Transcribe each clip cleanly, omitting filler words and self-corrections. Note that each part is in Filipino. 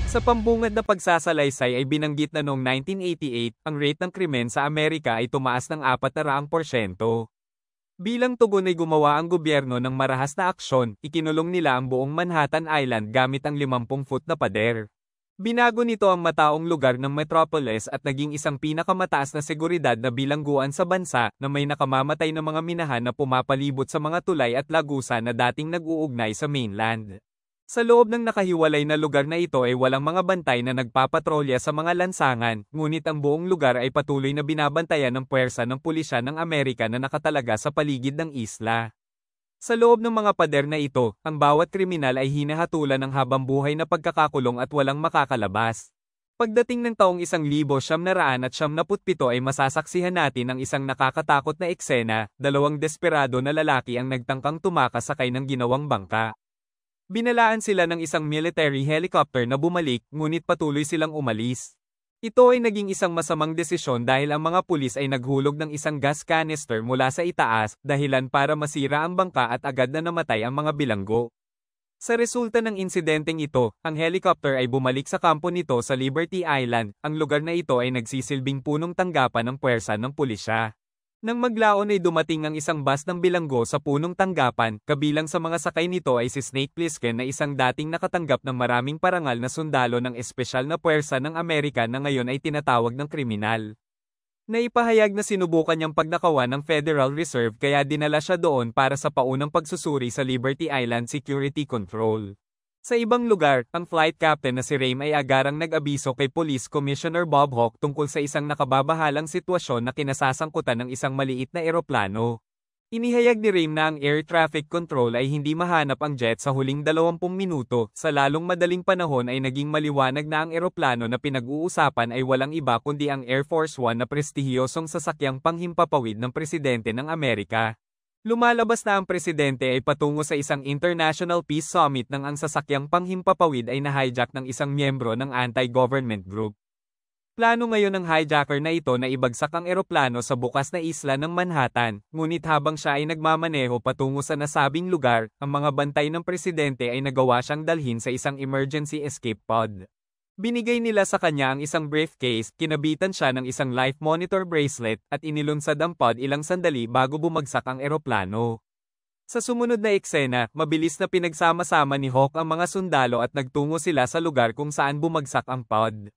Sa pambungad na pagsasalaysay ay binanggit na noong 1988, ang rate ng krimen sa Amerika ay tumaas ng 400%. Bilang tugon ay gumawa ang gobyerno ng marahas na aksyon, ikinulong nila ang buong Manhattan Island gamit ang 50-foot na pader. Binago nito ang mataong lugar ng metropolis at naging isang pinakamataas na seguridad na bilangguan sa bansa na may nakamamatay na mga minahan na pumapalibot sa mga tulay at lagusan na dating nag-uugnay sa mainland. Sa loob ng nakahiwalay na lugar na ito ay walang mga bantay na nagpapatrolya sa mga lansangan, ngunit ang buong lugar ay patuloy na binabantayan ng puwersa ng pulisya ng Amerika na nakatalaga sa paligid ng isla. Sa loob ng mga pader na ito, ang bawat kriminal ay hinahatulan ng habambuhay na pagkakakulong at walang makakalabas. Pagdating ng taong 1997 ay masasaksihan natin ang isang nakakatakot na eksena, dalawang desperado na lalaki ang nagtangkang tumakas sakay ng ginawang bangka. Binalaan sila ng isang military helicopter na bumalik, ngunit patuloy silang umalis. Ito ay naging isang masamang desisyon dahil ang mga pulis ay naghulog ng isang gas canister mula sa itaas, dahilan para masira ang bangka at agad na namatay ang mga bilanggo. Sa resulta ng insidenteng ito, ang helicopter ay bumalik sa kampo nito sa Liberty Island. Ang lugar na ito ay nagsisilbing punong tanggapan ng puwersa ng pulisya. Nang maglaon ay dumating ang isang bus ng bilanggo sa punong tanggapan, kabilang sa mga sakay nito ay si Snake Plissken na isang dating nakatanggap ng maraming parangal na sundalo ng espesyal na puwersa ng Amerika na ngayon ay tinatawag ng kriminal. Naipahayag na sinubukan niyang pagnakawan ng Federal Reserve kaya dinala siya doon para sa paunang pagsusuri sa Liberty Island Security Control. Sa ibang lugar, ang flight captain na si Rame ay agarang nag-abiso kay Police Commissioner Bob Hawke tungkol sa isang nakababahalang sitwasyon na kinasasangkutan ng isang maliit na eroplano. Inihayag ni Rame na ang air traffic control ay hindi mahanap ang jet sa huling 20 minuto, sa lalong madaling panahon ay naging maliwanag na ang eroplano na pinag-uusapan ay walang iba kundi ang Air Force One na prestihiyosong sasakyang panghimpapawid ng presidente ng Amerika. Lumalabas na ang presidente ay patungo sa isang International Peace Summit nang ang sasakyang panghimpapawid ay na-hijack ng isang miyembro ng anti-government group. Plano ngayon ng hijacker na ito na ibagsak ang eroplano sa bukas na isla ng Manhattan, ngunit habang siya ay nagmamaneho patungo sa nasabing lugar, ang mga bantay ng presidente ay nagawa siyang dalhin sa isang emergency escape pod. Binigay nila sa kanya ang isang briefcase, kinabitan siya ng isang life monitor bracelet, at inilunsad ang pod ilang sandali bago bumagsak ang eroplano. Sa sumunod na eksena, mabilis na pinagsama-sama ni Hawke ang mga sundalo at nagtungo sila sa lugar kung saan bumagsak ang pod.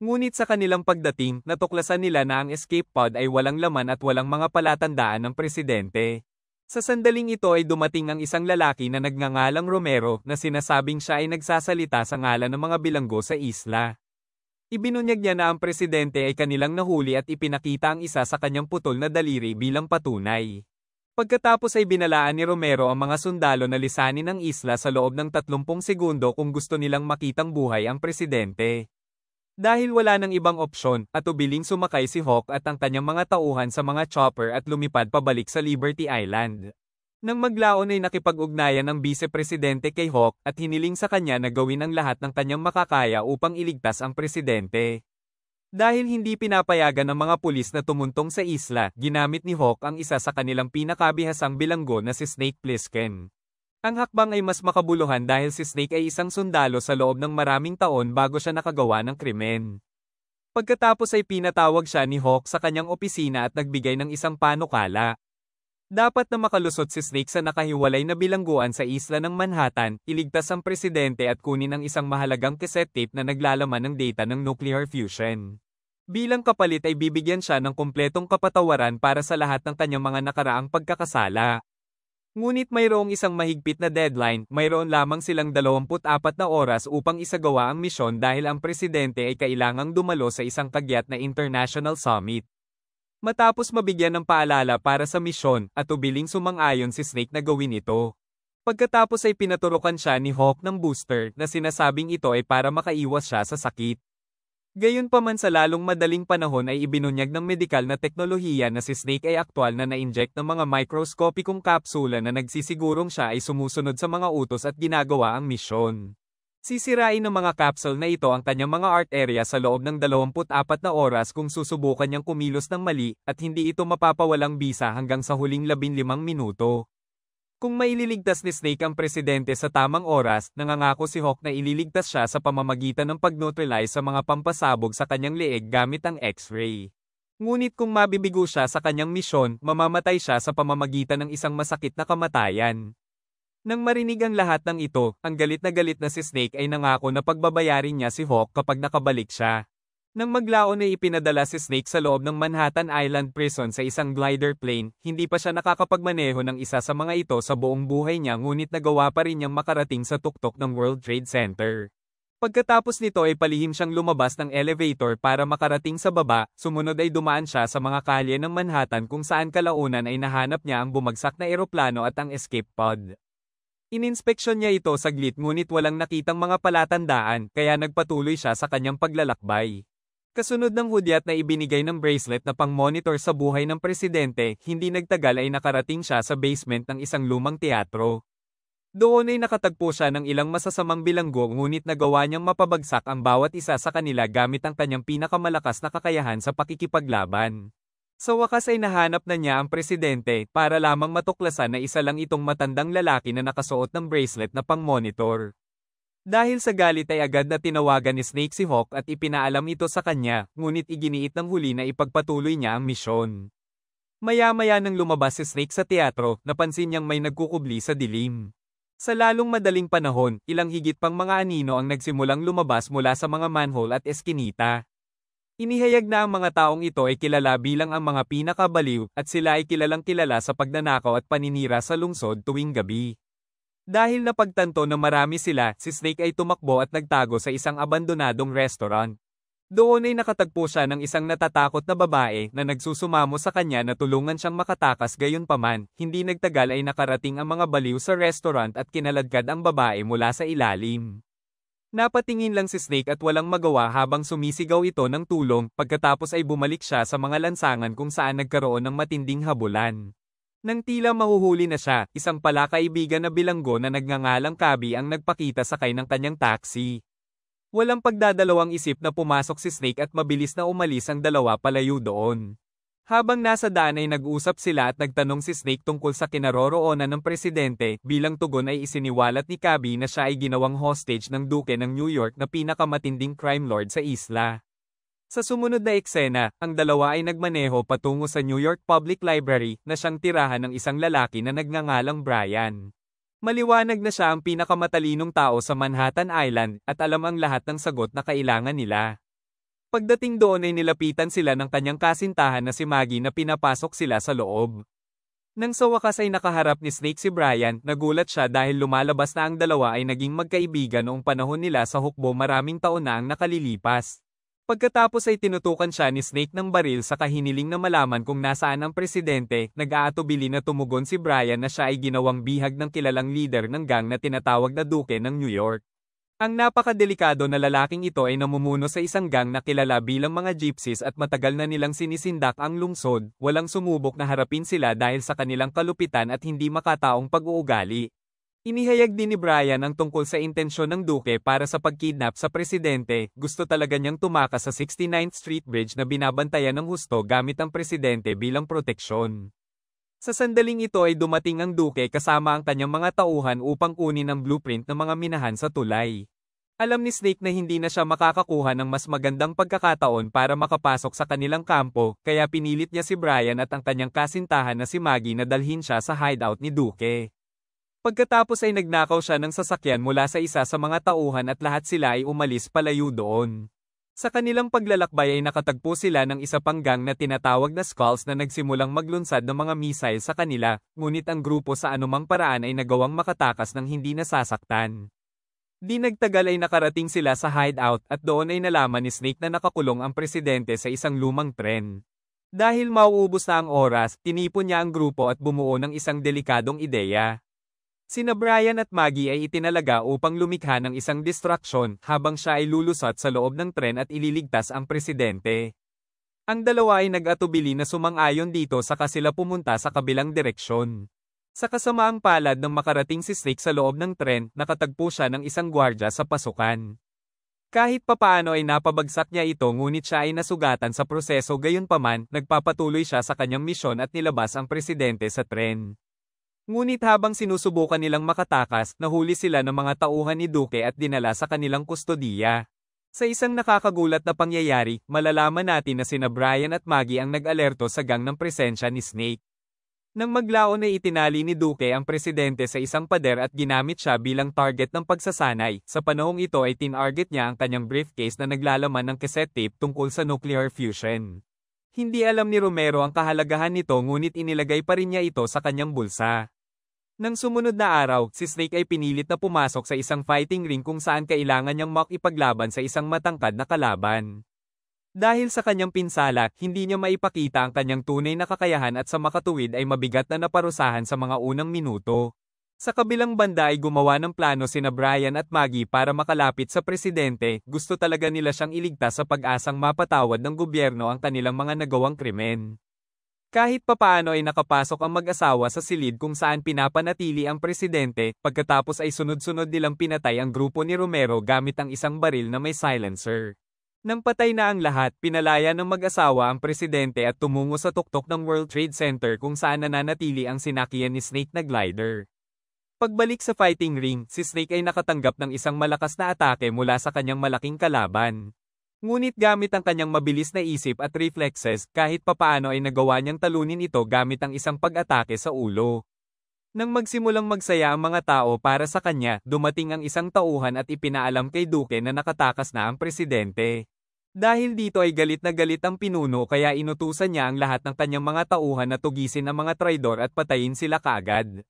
Ngunit sa kanilang pagdating, natuklasan nila na ang escape pod ay walang laman at walang mga palatandaan ng presidente. Sa sandaling ito ay dumating ang isang lalaki na nagngangalang Romero na sinasabing siya ay nagsasalita sa ngalan ng mga bilanggo sa isla. Ibinunyag niya na ang presidente ay kanilang nahuli at ipinakita ang isa sa kanyang putol na daliri bilang patunay. Pagkatapos ay binalaan ni Romero ang mga sundalo na lisanin ang isla sa loob ng 30 segundo kung gusto nilang makitang buhay ang presidente. Dahil wala nang ibang opsyon, atubiling sumakay si Hawke at ang kanyang mga tauhan sa mga chopper at lumipad pabalik sa Liberty Island. Nang maglaon ay nakipag-ugnayan ng vice-presidente kay Hawke at hiniling sa kanya na gawin ang lahat ng kanyang makakaya upang iligtas ang presidente. Dahil hindi pinapayagan ng mga pulis na tumuntong sa isla, ginamit ni Hawke ang isa sa kanilang pinakabihasang bilanggo na si Snake Plissken. Ang hakbang ay mas makabuluhan dahil si Snake ay isang sundalo sa loob ng maraming taon bago siya nakagawa ng krimen. Pagkatapos ay pinatawag siya ni Hawke sa kanyang opisina at nagbigay ng isang panukala. Dapat na makalusot si Snake sa nakahiwalay na bilangguan sa isla ng Manhattan, iligtas ang presidente at kunin ang isang mahalagang cassette tape na naglalaman ng data ng nuclear fusion. Bilang kapalit ay bibigyan siya ng kumpletong kapatawaran para sa lahat ng kanyang mga nakaraang pagkakasala. Ngunit mayroong isang mahigpit na deadline, mayroon lamang silang 24 na oras upang isagawa ang misyon dahil ang presidente ay kailangang dumalo sa isang kagyat na international summit. Matapos mabigyan ng paalala para sa misyon, atubiling sumang-ayon si Snake na gawin ito. Pagkatapos ay pinaturukan siya ni Hawke ng booster na sinasabing ito ay para makaiwas siya sa sakit. Gayunpaman sa lalong madaling panahon ay ibinunyag ng medikal na teknolohiya na si Snake ay aktwal na na-inject ng mga microscopicong kapsula na nagsisigurong siya ay sumusunod sa mga utos at ginagawa ang misyon. Sisirain ng mga capsule na ito ang kanyang mga arterya sa loob ng 24 na oras kung susubukan niyang kumilos ng mali at hindi ito mapapawalang bisa hanggang sa huling 15 minuto. Kung maililigtas ni Snake ang presidente sa tamang oras, nangangako si Hawk na ililigtas siya sa pamamagitan ng pag-neutralize sa mga pampasabog sa kanyang leeg gamit ang X-ray. Ngunit kung mabibigo siya sa kanyang misyon, mamamatay siya sa pamamagitan ng isang masakit na kamatayan. Nang marinig ang lahat ng ito, ang galit na si Snake ay nangako na pagbabayarin niya si Hawk kapag nakabalik siya. Nang maglaon ay ipinadala si Snake sa loob ng Manhattan Island Prison sa isang glider plane, hindi pa siya nakakapagmaneho ng isa sa mga ito sa buong buhay niya ngunit nagawa pa rin niyang makarating sa tuktok ng World Trade Center. Pagkatapos nito ay palihim siyang lumabas ng elevator para makarating sa baba, sumunod ay dumaan siya sa mga kalye ng Manhattan kung saan kalaunan ay nahanap niya ang bumagsak na eroplano at ang escape pod. Ininspeksyon niya ito saglit ngunit walang nakitang mga palatandaan kaya nagpatuloy siya sa kanyang paglalakbay. Kasunod ng hudyat na ibinigay ng bracelet na pang-monitor sa buhay ng presidente, hindi nagtagal ay nakarating siya sa basement ng isang lumang teatro. Doon ay nakatagpo siya ng ilang masasamang bilanggo ngunit nagawa niyang mapabagsak ang bawat isa sa kanila gamit ang kanyang pinakamalakas na kakayahan sa pakikipaglaban. Sa wakas ay nahanap na niya ang presidente para lamang matuklasan na isa lang itong matandang lalaki na nakasuot ng bracelet na pang-monitor. Dahil sa galit ay agad na tinawagan ni Snake si Hawk at ipinaalam ito sa kanya, ngunit iginiit ng huli na ipagpatuloy niya ang misyon. Maya-maya nang lumabas si Snake sa teatro, napansin niyang may nagkukubli sa dilim. Sa lalong madaling panahon, ilang higit pang mga anino ang nagsimulang lumabas mula sa mga manhole at eskinita. Inihayag na ang mga taong ito ay kilala bilang ang mga pinakabaliw at sila ay kilalang kilala sa pagnanakaw at paninira sa lungsod tuwing gabi. Dahil napagtanto na marami sila, si Snake ay tumakbo at nagtago sa isang abandonadong restaurant. Doon ay nakatagpo siya ng isang natatakot na babae na nagsusumamo sa kanya na tulungan siyang makatakas gayunpaman, hindi nagtagal ay nakarating ang mga baliw sa restaurant at kinaladkad ang babae mula sa ilalim. Napatingin lang si Snake at walang magawa habang sumisigaw ito ng tulong, pagkatapos ay bumalik siya sa mga lansangan kung saan nagkaroon ng matinding habulan. Nang tila mahuhuli na siya, isang palakaibigan na bilanggo na nagngangalang Kabi ang nagpakita sakay ng kanyang taxi. Walang pagdadalawang isip na pumasok si Snake at mabilis na umalis ang dalawa palayo doon. Habang nasa daan ay nag-usap sila at nagtanong si Snake tungkol sa kinaroroonan ng presidente, bilang tugon ay isiniwalat ni Kabi na siya ay ginawang hostage ng Duke ng New York na pinakamatinding crime lord sa isla. Sa sumunod na eksena, ang dalawa ay nagmaneho patungo sa New York Public Library na siyang tirahan ng isang lalaki na nagngangalang Brian. Maliwanag na siya ang pinakamatalinong tao sa Manhattan Island at alam ang lahat ng sagot na kailangan nila. Pagdating doon ay nilapitan sila ng kanyang kasintahan na si Maggie na pinapasok sila sa loob. Nang sa wakas ay nakaharap ni Snake si Brian, nagulat siya dahil lumalabas na ang dalawa ay naging magkaibigan noong panahon nila sa hukbo maraming taon na ang nakalilipas. Pagkatapos ay tinutukan siya ni Snake ng baril sa kahiniling na malaman kung nasaan ang presidente, nag-aatubili na tumugon si Brian na siya ay ginawang bihag ng kilalang leader ng gang na tinatawag na Duke ng New York. Ang napakadelikado na lalaking ito ay namumuno sa isang gang na kilala bilang mga gypsies at matagal na nilang sinisindak ang lungsod, walang sumubok na harapin sila dahil sa kanilang kalupitan at hindi makataong pag-uugali. Inihayag din ni Brian ang tungkol sa intensyon ng Duke para sa pagkidnap sa presidente, gusto talaga niyang tumakas sa 69th Street Bridge na binabantayan ng husto gamit ang presidente bilang proteksyon. Sa sandaling ito ay dumating ang Duke kasama ang kanyang mga tauhan upang kunin ang blueprint ng mga minahan sa tulay. Alam ni Snake na hindi na siya makakakuha ng mas magandang pagkakataon para makapasok sa kanilang kampo, kaya pinilit niya si Brian at ang kanyang kasintahan na si Maggie na dalhin siya sa hideout ni Duke. Pagkatapos ay nagnakaw siya ng sasakyan mula sa isa sa mga tauhan at lahat sila ay umalis palayo doon. Sa kanilang paglalakbay ay nakatagpo sila ng isa pang gang na tinatawag na Skulls na nagsimulang maglunsad ng mga missile sa kanila, ngunit ang grupo sa anumang paraan ay nagawang makatakas ng hindi nasasaktan. Di nagtagal ay nakarating sila sa hideout at doon ay nalaman ni Snake na nakakulong ang presidente sa isang lumang tren. Dahil mauubos na ang oras, tinipon niya ang grupo at bumuo ng isang delikadong ideya. Sina Brian at Maggie ay itinalaga upang lumikha ng isang distraksyon habang siya ay lulusot sa loob ng tren at ililigtas ang presidente. Ang dalawa ay nag-atubili na sumang-ayon dito saka sila pumunta sa kabilang direksyon. Sa kasamaang palad ng makarating si Snake sa loob ng tren, nakatagpo siya ng isang gwardya sa pasukan. Kahit papaano ay napabagsak niya ito ngunit siya ay nasugatan sa proseso gayunpaman, nagpapatuloy siya sa kanyang misyon at nilabas ang presidente sa tren. Ngunit habang sinusubukan nilang makatakas, nahuli sila ng mga tauhan ni Duque at dinala sa kanilang kustodiya. Sa isang nakakagulat na pangyayari, malalaman natin na sina Brian at Maggie ang nag-alerto sa gang ng presensya ni Snake. Nang maglaon ay itinali ni Duque ang presidente sa isang pader at ginamit siya bilang target ng pagsasanay. Sa panahong ito ay tinarget niya ang kanyang briefcase na naglalaman ng cassette tape tungkol sa nuclear fusion. Hindi alam ni Romero ang kahalagahan nito ngunit inilagay pa rin niya ito sa kanyang bulsa. Nang sumunod na araw, si Snake ay pinilit na pumasok sa isang fighting ring kung saan kailangan niyang makipaglaban sa isang matangkad na kalaban. Dahil sa kanyang pinsala, hindi niya maipakita ang kanyang tunay na kakayahan at sa makatuwid ay mabigat na naparusahan sa mga unang minuto. Sa kabilang banda ay gumawa ng plano sina Brian at Maggie para makalapit sa presidente, gusto talaga nila siyang iligtas sa pag-asang mapatawad ng gobyerno ang kanilang mga nagawang krimen. Kahit papaano ay nakapasok ang mag-asawa sa silid kung saan pinapanatili ang presidente, pagkatapos ay sunod-sunod nilang pinatay ang grupo ni Romero gamit ang isang baril na may silencer. Nang patay na ang lahat, pinalaya ng mag-asawa ang presidente at tumungo sa tuktok ng World Trade Center kung saan nananatili ang sinakyan ni Snake na glider. Pagbalik sa fighting ring, si Snake ay nakatanggap ng isang malakas na atake mula sa kanyang malaking kalaban. Ngunit gamit ang kanyang mabilis na isip at reflexes, kahit papaano ay nagawa niyang talunin ito gamit ang isang pag-atake sa ulo. Nang magsimulang magsaya ang mga tao para sa kanya, dumating ang isang tauhan at ipinaalam kay Duque na nakatakas na ang presidente. Dahil dito ay galit na galit ang pinuno kaya inutusan niya ang lahat ng kanyang mga tauhan na tugisin ang mga traidor at patayin sila kaagad.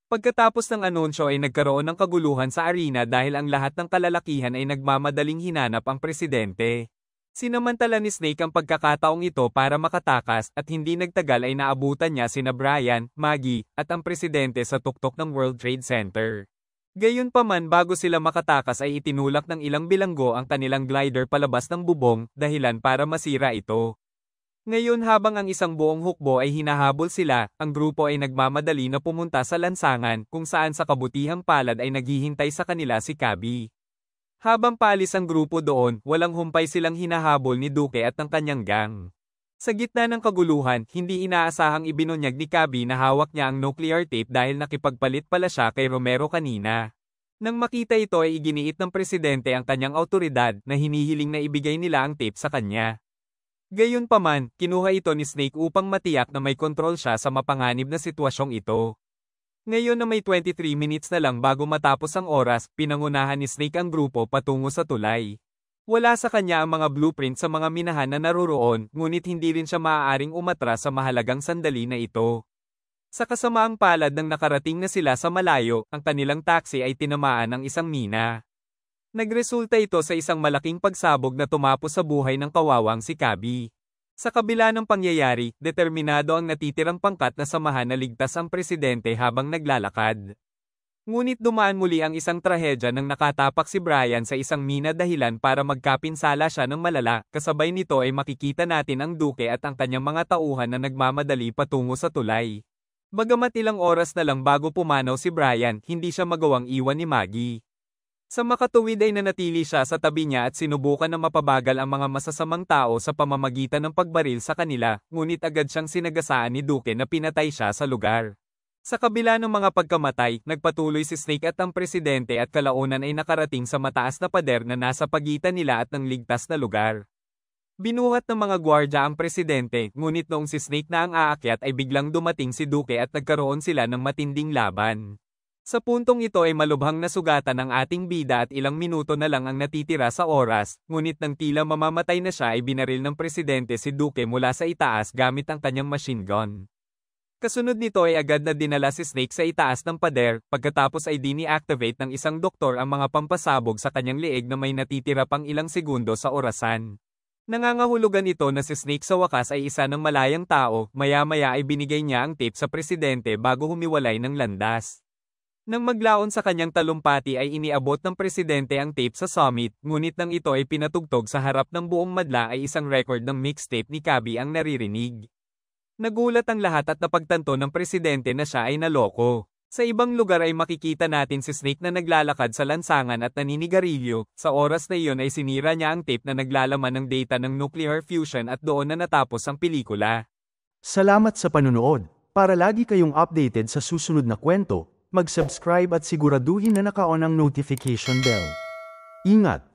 Pagkatapos ng anunsyo ay nagkaroon ng kaguluhan sa arena dahil ang lahat ng kalalakihan ay nagmamadaling hinanap ang presidente. Sinamantala ni Snake ang pagkakataong ito para makatakas at hindi nagtagal ay naabutan niya sina Brian, Maggie, at ang presidente sa tuktok ng World Trade Center. Gayunpaman bago sila makatakas ay itinulak ng ilang bilanggo ang kanilang glider palabas ng bubong, dahilan para masira ito. Ngayon habang ang isang buong hukbo ay hinahabol sila, ang grupo ay nagmamadali na pumunta sa lansangan kung saan sa kabutihang palad ay naghihintay sa kanila si Cabby. Habang paalis ang grupo doon, walang humpay silang hinahabol ni Duque at ng kanyang gang. Sa gitna ng kaguluhan, hindi inaasahang ibinunyag ni Cabby na hawak niya ang nuclear tape dahil nakipagpalit pala siya kay Romero kanina. Nang makita ito ay iginiit ng presidente ang kanyang awtoridad na hinihiling na ibigay nila ang tape sa kanya. Gayunpaman, kinuha ito ni Snake upang matiyak na may kontrol siya sa mapanganib na sitwasyong ito. Ngayon na may 23 minutes na lang bago matapos ang oras, pinangunahan ni Snake ang grupo patungo sa tulay. Wala sa kanya ang mga blueprint sa mga minahan na naroroon, ngunit hindi rin siya maaaring umatras sa mahalagang sandali na ito. Sa kasamaang palad nang nakarating na sila sa malayo, ang kanilang taxi ay tinamaan ng isang mina. Nagresulta ito sa isang malaking pagsabog na tumapos sa buhay ng kawawang si Cabby. Sa kabila ng pangyayari, determinado ang natitirang pangkat na samahan na ligtas ang presidente habang naglalakad. Ngunit dumaan muli ang isang trahedya nang nakatapak si Brian sa isang mina dahilan para magkapinsala siya ng malala, kasabay nito ay makikita natin ang Duque at ang kanyang mga tauhan na nagmamadali patungo sa tulay. Bagamat ilang oras na lang bago pumanaw si Brian, hindi siya magawang iwan ni Maggie. Sa makatuwid ay nanatili siya sa tabi niya at sinubukan na mapabagal ang mga masasamang tao sa pamamagitan ng pagbaril sa kanila, ngunit agad siyang sinagasaan ni Duque na pinatay siya sa lugar. Sa kabila ng mga pagkamatay, nagpatuloy si Snake at ang presidente at kalaunan ay nakarating sa mataas na pader na nasa pagitan nila at ng ligtas na lugar. Binuhat ng mga gwardya ang presidente, ngunit noong si Snake na ang aakyat ay biglang dumating si Duque at nagkaroon sila ng matinding laban. Sa puntong ito ay malubhang nasugatan ang ating bida at ilang minuto na lang ang natitira sa oras, ngunit nang tila mamamatay na siya ay binaril ng presidente si Duque mula sa itaas gamit ang kanyang machine gun. Kasunod nito ay agad na dinala si Snake sa itaas ng pader, pagkatapos ay dini-activate ng isang doktor ang mga pampasabog sa kanyang leeg na may natitira pang ilang segundo sa orasan. Nangangahulugan ito na si Snake sa wakas ay isa ng malayang tao, maya-maya ay binigay niya ang tape sa presidente bago humiwalay ng landas. Nang maglaon sa kanyang talumpati ay iniabot ng presidente ang tape sa summit, ngunit nang ito ay pinatugtog sa harap ng buong madla ay isang record ng mixtape ni Cabby ang naririnig. Nagulat ang lahat at napagtanto ng presidente na siya ay naloko. Sa ibang lugar ay makikita natin si Snake na naglalakad sa lansangan at naninigarilyo. Sa oras na iyon ay sinira niya ang tape na naglalaman ng data ng nuclear fusion at doon na natapos ang pelikula. Salamat sa panunood. Para lagi kayong updated sa susunod na kwento, mag-subscribe at siguraduhin na naka-on ang notification bell. Ingat!